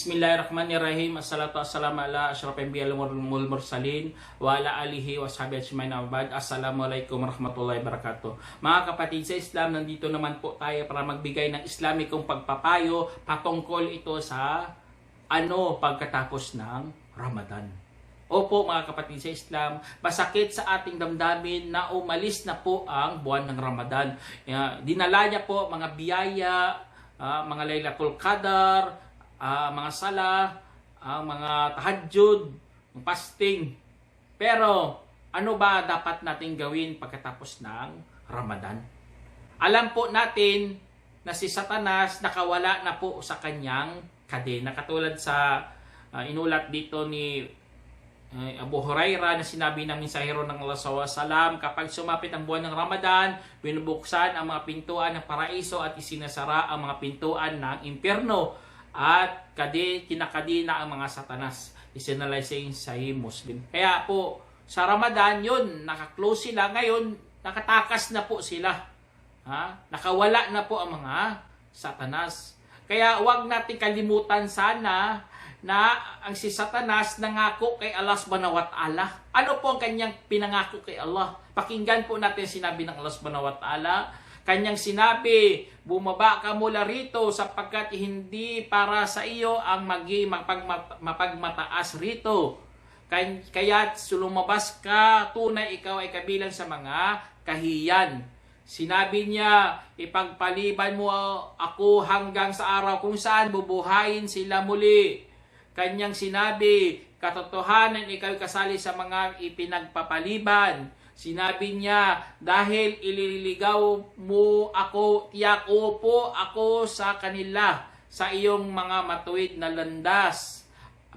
Bismillahirrahmanirrahim. Assalatu wassalamu ala asyrafil anbiya'i wal mursalin wa ala alihi wa sahbihi ajmain. Assalamualaikum warahmatullahi wabarakatuh. Mga kapatid sa Islam, nandito naman po tayo para magbigay ng Islamikong pagpapayo patungkol ito sa pagkatapos ng Ramadan. Opo mga kapatid sa Islam, masakit sa ating damdamin na umalis na po ang buwan ng Ramadan. Dinala niya po mga biyaya, mga Laylatul Qadar, mga sala, mga tahajjud, fasting. Pero ano ba dapat natin gawin pagkatapos ng Ramadan? Alam po natin na si Satanas nakawala na po sa kanyang kadena. Katulad sa inulat dito ni Abu Hurairah na sinabi ng mensahero ng Allah SAW, kapag sumapit ang buwan ng Ramadan, binubuksan ang mga pintuan ng paraiso at isinasara ang mga pintuan ng impyerno. At kinakadina ang mga Satanas. Isinalaysay sa Muslim. Kaya po, sa Ramadan yun, nakaklose sila. Ngayon, nakatakas na po sila. Nakawala na po ang mga Satanas. Kaya huwag natin kalimutan sana na ang si Satanas nangako kay Allah subhanahu wa ta'ala. Ano po ang kanyang pinangako kay Allah? Pakinggan po natin sinabi ng Allah subhanahu wa ta'ala. Kanyang sinabi, bumaba ka mula rito sapagkat hindi para sa iyo ang mapagmataas rito. Kaya't lumabas ka, tunay ikaw ay kabilang sa mga kahiyan. Sinabi niya, ipagpaliban mo ako hanggang sa araw kung saan bubuhayin sila muli. Kanyang sinabi, katotohanan ikaw kasali sa mga ipinagpapaliban. Sinabi niya, dahil ililigaw mo ako, tiyak po ako sa kanila, sa iyong mga matuwid na landas.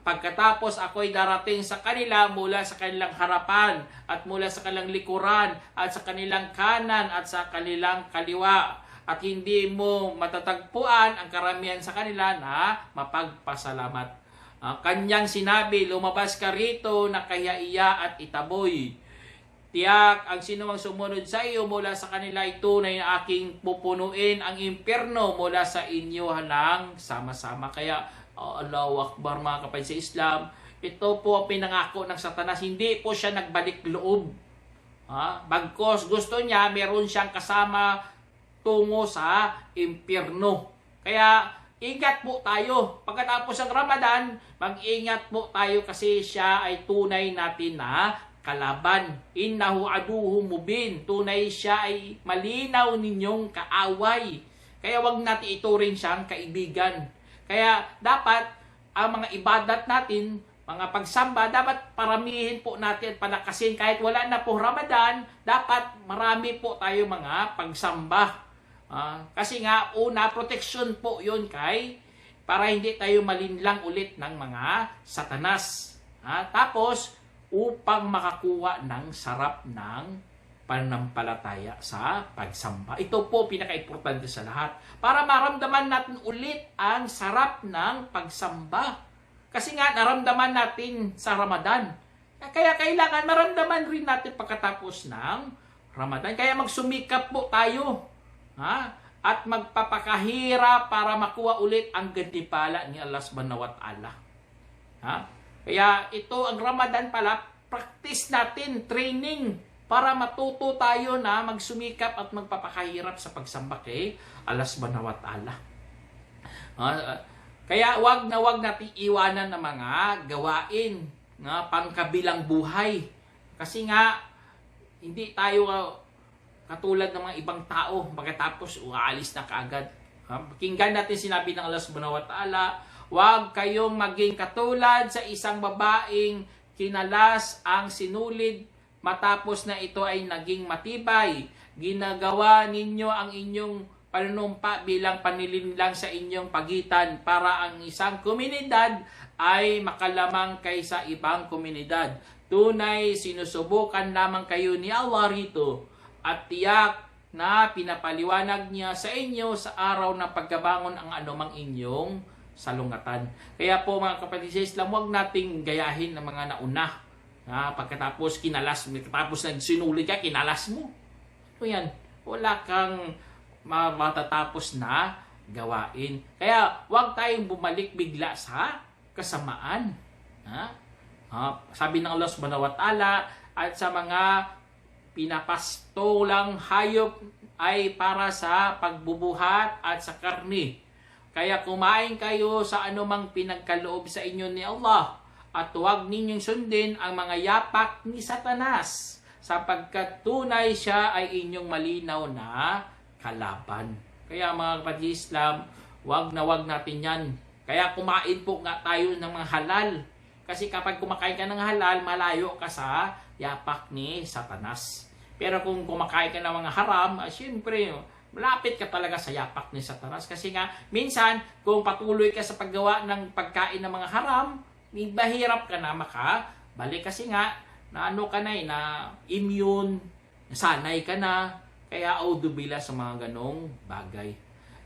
Pagkatapos ako'y darating sa kanila mula sa kanilang harapan, at mula sa kanilang likuran, at sa kanilang kanan, at sa kanilang kaliwa. At hindi mo matatagpuan ang karamihan sa kanila na mapagpasalamat. Kanyang sinabi, lumabas ka rito na kaya-iya at itaboy. Tiyak, ang sinumang sumunod sa iyo mula sa kanila ay tunay na aking pupunuin ang impyerno mula sa inyo ng sama-sama. Kaya, Allahu Akbar mga kapatid sa Islam, ito po ang pinangako ng Satanas. Hindi po siya nagbalik loob. Bagkos gusto niya, meron siyang kasama tungo sa impyerno. Kaya, ingat po tayo. Pagkatapos ng Ramadan, mag-ingat po tayo kasi siya ay tunay natin na kalaban. Innahu aduhum mubin. Tunay siya ay malinaw ninyong kaaway. Kaya wag natin ituring siyang kaibigan. Kaya dapat ang mga ibadat natin, mga pagsamba, dapat paramihin po natin, palakasin. Kahit wala na po Ramadan, dapat marami po tayo mga pagsamba. Kasi nga, una, protection po yun para hindi tayo malinlang ulit ng mga Satanas. Tapos, upang makakuha ng sarap ng pananampalataya sa pagsamba. Ito po pinaka-importante sa lahat. Para maramdaman natin ulit ang sarap ng pagsamba. Kasi nga naramdaman natin sa Ramadan. Kaya kailangan maramdaman rin natin pagkatapos ng Ramadan. Kaya magsumikap po tayo. At magpapakahirap para makuha ulit ang gantimpala ni Allah subhanahu wa ta'ala. Kaya ito ang Ramadan pala, practice natin, training, para matuto tayo na magsumikap at magpapakahirap sa pagsamba kay Allah subhanahu wa ta'ala. Kaya wag natin iwanan ng mga gawain na pangkabilang buhay. Kasi nga, hindi tayo katulad ng mga ibang tao, pagkatapos aalis na kaagad. Pakinggan natin sinabi ng Allah subhanahu wa ta'ala, huwag kayong maging katulad sa isang babaeng kinalas ang sinulid matapos na ito ay naging matibay. Ginagawa ninyo ang inyong panunumpa bilang panilinlang sa inyong pagitan para ang isang komunidad ay makalamang kaysa ibang komunidad. Tunay, sinusubukan lamang kayo ni Allah rito at tiyak na pinapaliwanag niya sa inyo sa araw ng pagkabangon ang anumang inyong salungatan. Kaya po mga kapatid sa Islam, huwag nating gayahin ng mga nauna. Pagkatapos kinalas, tapos nagsinuli ka, kinalas mo. O yan, wala kang matatapos na gawain. Kaya huwag tayong bumalik bigla sa kasamaan. Sabi ng Allah subhanahu wa ta'ala, at sa mga pinapastulang hayop ay para sa pagbubuhat at sa karni. Kaya kumain kayo sa anumang pinagkaloob sa inyo ni Allah, at huwag ninyong sundin ang mga yapak ni Satanas, sapagkat tunay siya ay inyong malinaw na kalaban. Kaya mga kapatid Islam, huwag natin yan. Kaya kumain po nga tayo ng mga halal. Kasi kapag kumakain ka ng halal, malayo ka sa yapak ni Satanas. Pero kung kumakain ka ng mga haram, siyempre, malapit ka talaga sa yapak ni Satanas. Kasi nga, minsan, kung patuloy ka sa paggawa ng pagkain ng mga haram, mahirap ka na makabalik. Kasi nga, na immune, nasanay ka na, kaya audubila sa mga ganong bagay.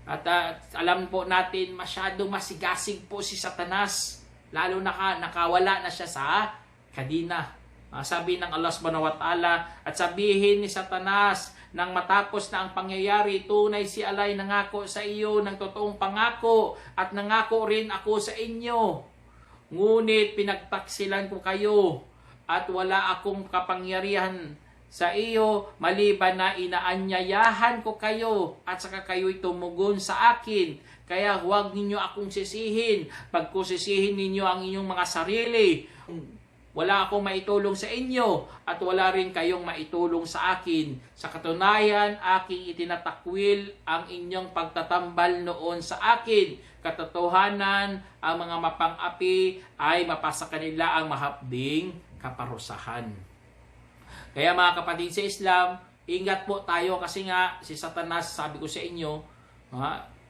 At alam po natin, masyadong masigasig po si Satanas. Lalo nakawala na siya sa kadina. Sabi ng Allah subhanahu wa ta'ala, at sabihin ni Satanas, nang matapos na ang pangyayari, tunay si Alay nangako sa iyo ng totoong pangako, at nangako rin ako sa inyo. Ngunit pinagtaksilan ko kayo, at wala akong kapangyarihan sa iyo, maliban na inaanyayahan ko kayo, at saka kayo'y tumugon sa akin. Kaya huwag ninyo akong sisihin. Pagkusisihin ninyo ang inyong mga sarili, wala akong maitulong sa inyo, at wala rin kayong maitulong sa akin. Sa katunayan, aking itinatakwil ang inyong pagtatambal noon sa akin. Katotohanan, ang mga mapang-api ay mapasa kanila ang mahapding kaparusahan. Kaya mga kapatid sa Islam, ingat po tayo kasi nga si Satanas, sabi ko sa inyo,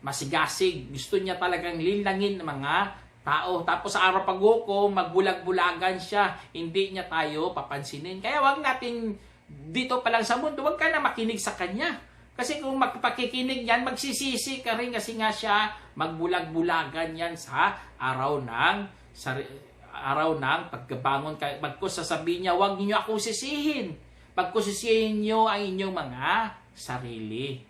masigasig. Gusto niya talagang linlangin ng mga tao. Tapos sa araw paghukom, magbulag-bulagan siya. Hindi niya tayo papansinin. Kaya wag natin dito pa lang sa mundo, wag ka na makinig sa kanya. Kasi kung magpakikinig yan, magsisisi ka rin kasi nga siya magbulag-bulagan yan sa araw ng pagkabangon. Pagkus sasabihin niya, huwag niyo akong sisihin. Pagkusisihin niyo ang inyong mga sarili.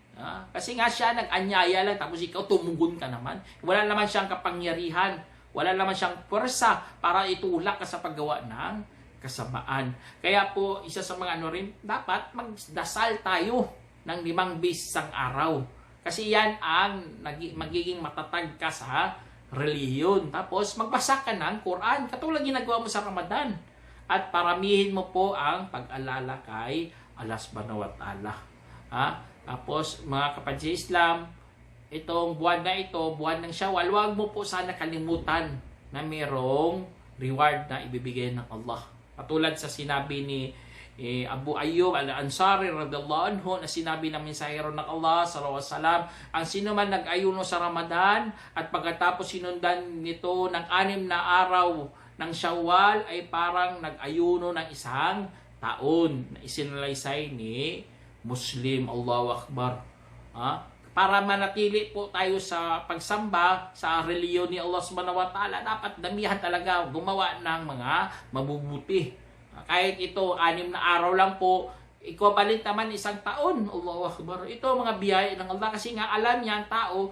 Kasi nga siya nag-anyaya lang, tapos ikaw tumugon ka naman. Wala naman siyang kapangyarihan. Wala naman siyang pwersa para itulak ka sa paggawa ng kasamaan. Kaya po, isa sa mga dapat magdasal tayo ng 5 beses ang araw. Kasi yan ang magiging matatag ka sa reliyon. Tapos, magbasa ka ng Quran. Katulad ginagawa mo sa Ramadan. At paramihin mo po ang pag-alala kay Allah subhanahu wa ta'ala. Tapos, mga kapatid Islam, itong buwan na ito, buwan ng Shawwal, huwag mo po sana kalimutan na mayroong reward na ibibigay ng Allah. Katulad sa sinabi ni Abu Ayyub al-Ansari radhiyallahu anhu, na sinabi ng mensahero ng Allah sallallahu alaihi wasallam, ang sino man nag-ayuno sa Ramadan at pagkatapos sinundan nito ng 6 na araw ng Shawwal ay parang nag-ayuno ng 1 taon na isinalaysay ni Muslim. Allahu Akbar. Para manatili po tayo sa pagsamba sa reliyon ni Allah subhanahu wa ta'ala, dapat damihan talaga gumawa ng mga mabubuti. Kahit ito, 6 na araw lang po, equivalent naman 1 taon. Allahu Akbar. Ito mga biyaya ng Allah, kasi nga alam niya ang tao,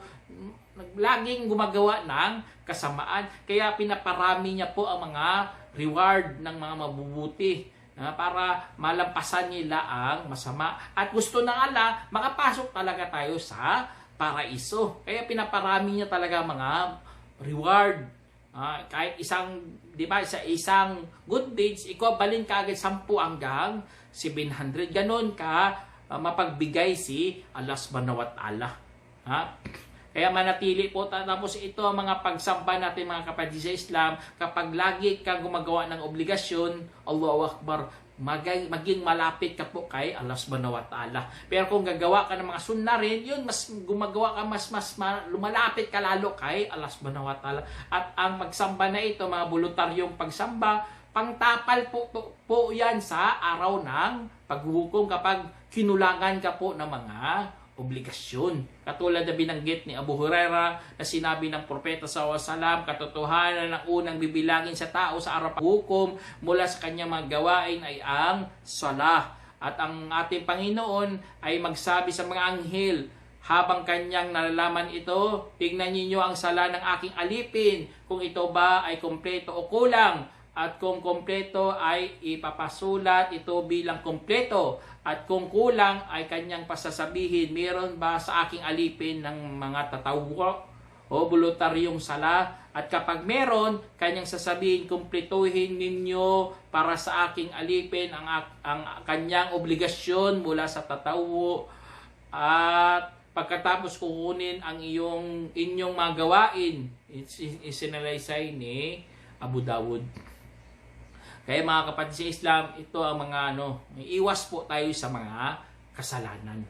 laging gumagawa ng kasamaan. Kaya pinaparami niya po ang mga reward ng mga mabubuti, para malampasan nila ang masama. At gusto ng Allah, makapasok talaga tayo sa paraiso. Kaya pinaparami niya talaga mga reward. Kahit sa isang good deeds, equivalent ka agad 10 hanggang 700. Ganon ka mapagbigay si Allah subhanahu wa ta'ala. Kaya manatili po. Tapos ito ang mga pagsamba natin mga kapatid sa Islam. Kapag lagi kang gumagawa ng obligasyon, Allahu Akbar, maging malapit ka po kay Allah subhanahu wa ta'ala. Pero kung gagawa ka ng mga sunna rin, yun, mas gumagawa ka, mas lumalapit ka lalo kay Allah subhanahu wa ta'ala. At ang pagsamba na ito, mga voluntaryong pagsamba, pangtapal po yan sa araw ng paghuhukom kapag kinulangan ka po ng mga obligasyon. Katulad na binanggit ni Abu Huraira na sinabi ng Propeta sallallahu alaihi wasallam, katotohanan ng unang bibilangin sa tao sa araw ng hukom mula sa kanyang mga gawain ay ang salah. At ang ating Panginoon ay magsabi sa mga anghel, habang kanyang nalalaman ito, tingnan ninyo ang sala ng aking alipin, kung ito ba ay kompleto o kulang. At kung kompleto ay ipapasulat ito bilang kompleto. At kung kulang ay kanyang pasasabihin, meron ba sa aking alipin ng mga tatawo o voluntaryong sala? At kapag meron, kanyang sasabihin, kumpletuhin ninyo para sa aking alipin ang kanyang obligasyon mula sa tatawo. At pagkatapos kukunin ang inyong mga gawain. Isinalaysay ni Abu Dawud. Kaya mga kapatid sa Islam, ito ang mga iwas po tayo sa mga kasalanan.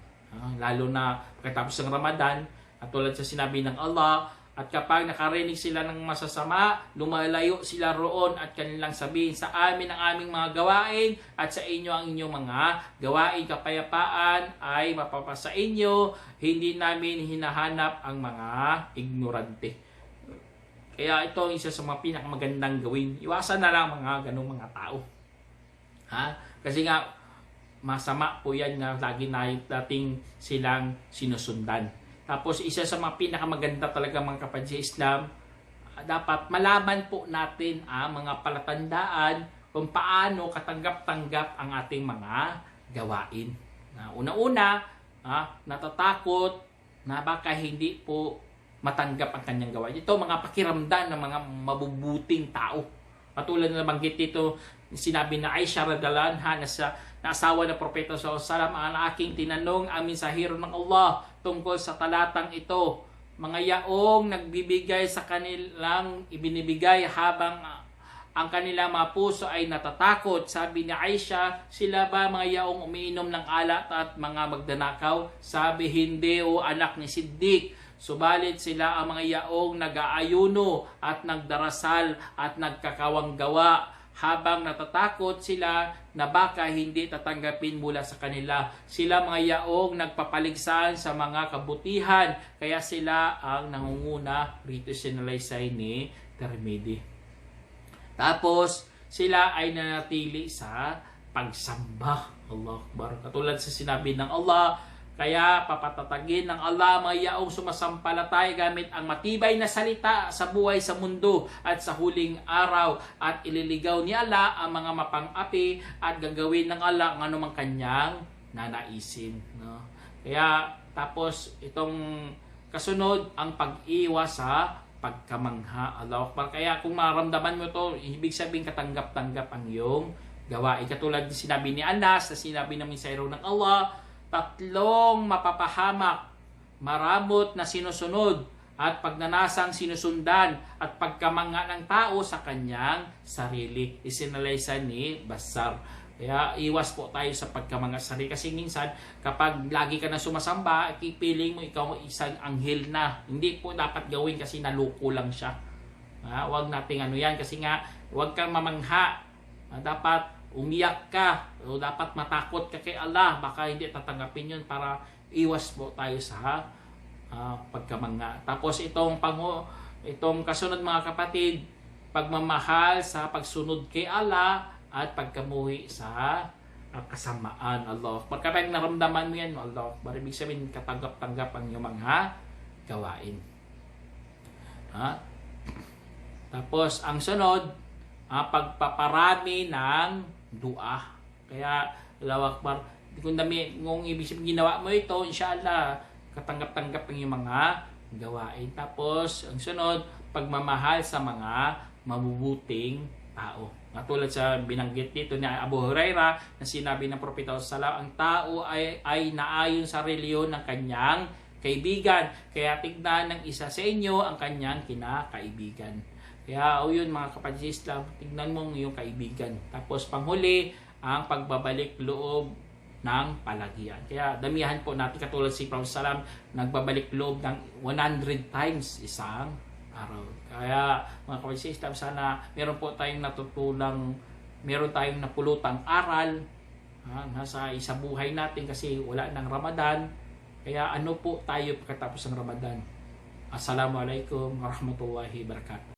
Lalo na pagkatapos ng Ramadan, at tulad sa sinabi ng Allah, at kapag nakarinig sila ng masasama, lumalayo sila roon at kanilang sabihin, sa amin ang aming mga gawain at sa inyo ang inyong mga gawain. Kapayapaan ay mapapasa inyo, hindi namin hinahanap ang mga ignorante. Kaya ito ang isa sa mga pinakamagandang gawin. Iwasan na lang mga ganung mga tao. Kasi nga, masama po yan na lagi nating silang sinusundan. Tapos isa sa mga pinakamaganda talaga mga kapatid sa Islam, dapat malaman po natin ang mga palatandaan kung paano katanggap-tanggap ang ating mga gawain. Una-una, natatakot na baka hindi po matanggap ang kanyang gawain. Ito mga pakiramdam ng mga mabubuting tao. Patulad na nabanggit dito, sinabi na Aisha radhiyallahu anha na asawa ng Propeta sallallahu alaihi wasallam, ang aking tinanong ang mensahero ng Allah tungkol sa talatang ito. Mga yaong nagbibigay sa kanilang ibinibigay habang ang kanilang mga puso ay natatakot. Sabi ni Aisha, sila ba mga yaong umiinom ng alak at mga magdanakaw? Sabi, hindi o anak ni Siddiq. Subalit sila ang mga yaong nag-aayuno at nagdarasal at nagkakawang gawa habang natatakot sila na baka hindi tatanggapin mula sa kanila. Sila mga yaong nagpapaligsahan sa mga kabutihan, kaya sila ang nangunguna. Rito sinalaysay ni Tirmidhi. Tapos sila ay nanatili sa pagsamba. Allah Akbar. Katulad sa sinabi ng Allah, kaya papatatagin ng Allah mga yaong sumasampalataya gamit ang matibay na salita sa buhay sa mundo at sa huling araw, at ililigaw ni Allah ang mga mapang-api at gagawin ng Allah ang anumang kanyang nanaisin. Kaya tapos itong kasunod ang pag-iwas sa pagkamangha. Allah Akbar. Kaya kung maramdaman mo to, ibig sabihin katanggap-tanggap ang iyong gawain. Katulad din sinabi ni Anas, na sinabi ng mensahero ng Allah, tatlong mapapahamak, maramot na sinusunod, at pagnanasang sinusundan, at pagkamangha ng tao sa kanyang sarili. Isinalaysay ni Bassar. Kaya iwas po tayo sa pagkamangha sa sarili. Kasi minsan, kapag lagi ka na sumasamba, ipipiling mo ikaw isang anghel na. Hindi po dapat gawin kasi naluko lang siya. Huwag nating yan. Kasi nga, huwag kang mamangha. Dapat umiyak ka, o dapat matakot ka kay Allah, baka hindi tatanggapin yun, para iwas po tayo sa pagkamangha. Tapos itong kasunod mga kapatid, pagmamahal sa pagsunod kay Allah at pagkamuhi sa kasamaan. Allah Akbar. Kapag naramdaman mo yan, Allah Akbar, ibig sabihin katanggap-tanggap ang iyong mga gawain. Tapos ang sunod, pagpaparami ng dua. Kaya Allah Akbar, kung ibig sabihin ginawa mo ito, inshallah katanggap-tanggap ang iyong mga gawain. Tapos ang sunod, pagmamahal sa mga mabubuting tao. Katulad sa binanggit dito ni Abu Huraira na sinabi ng Propeta sallallahu ang tao ay naayon sa reliyon ng kanyang kaibigan. Kaya tignan ng isa sa inyo ang kanyang kinakaibigan. Kaya yun mga kapatid sa Islam, tignan mo ang iyong kaibigan. Tapos panghuli, ang pagbabalik loob ng palagian. Kaya damihan po natin, katulad si Prophet Salam, nagbabalik loob ng 100 times isang araw. Kaya mga kapatid sa Islam, sana meron po tayong natutulang, meron tayong napulutang aral nasa isa buhay natin, kasi wala ng Ramadan. Kaya ano po tayo pagkatapos ng Ramadan? Assalamualaikum warahmatullahi wabarakatuh.